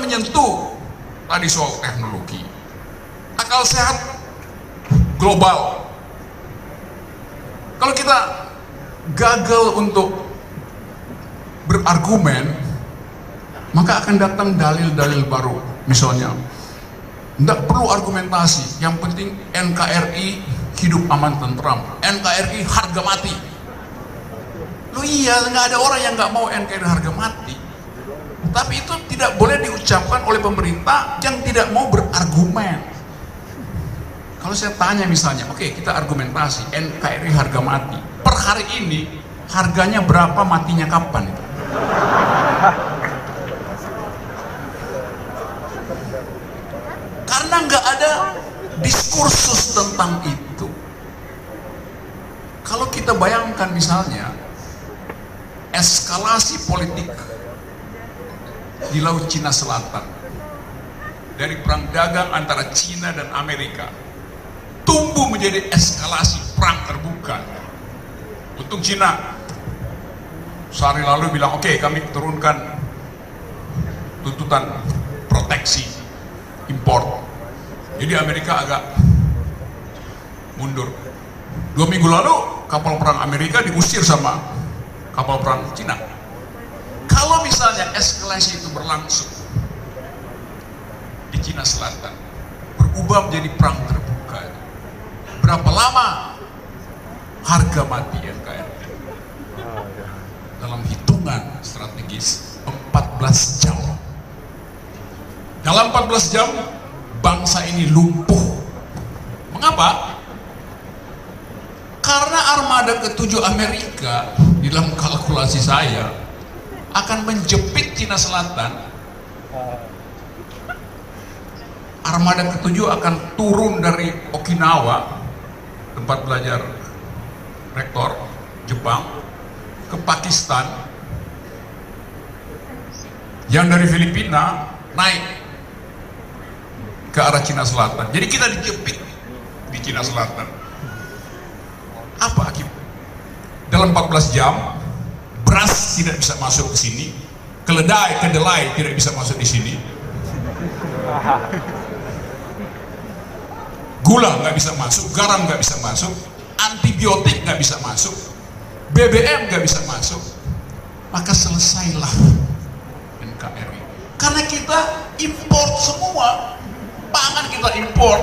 menyentuh tadi soal teknologi, akal sehat global. Kalau kita gagal untuk berargumen, maka akan datang dalil-dalil baru. Misalnya, tidak perlu argumentasi, yang penting NKRI hidup aman tentram, NKRI harga mati. Loh iya, nggak ada orang yang nggak mau NKRI harga mati. Tapi itu tidak boleh diucapkan oleh pemerintah yang tidak mau berargumen. Kalau saya tanya misalnya, oke, kita argumentasi NKRI harga mati. Per hari ini harganya berapa, matinya kapan itu? Karena nggak ada diskursus tentang itu. Kalau kita bayangkan misalnya eskalasi politik di Laut Cina Selatan dari perang dagang antara Cina dan Amerika tumbuh menjadi eskalasi perang terbuka. Untung Cina sehari lalu bilang, oke, kami turunkan tuntutan proteksi impor. Jadi Amerika agak mundur. 2 minggu lalu kapal perang Amerika diusir sama kapal perang Cina. Kalau misalnya eskalasi itu berlangsung di Cina Selatan, berubah menjadi perang terbuka, berapa lama harga mati NKRI? Dalam hitungan strategis 14 jam. Dalam 14 jam bangsa ini lumpuh. Mengapa? Karena armada ke-7 Amerika di dalam kalkulasi saya akan menjepit Cina Selatan. Armada ke-7 akan turun dari Okinawa, tempat belajar rektor Jepang, ke Pakistan, yang dari Filipina naik ke arah Cina Selatan. Jadi kita dijepit di Cina Selatan. Apa akibat? Dalam 14 jam beras tidak bisa masuk ke sini, kedelai tidak bisa masuk di sini, gula nggak bisa masuk, garam nggak bisa masuk, antibiotik nggak bisa masuk, BBM nggak bisa masuk. Maka selesailah NKRI. Karena kita import semua, pangan kita import.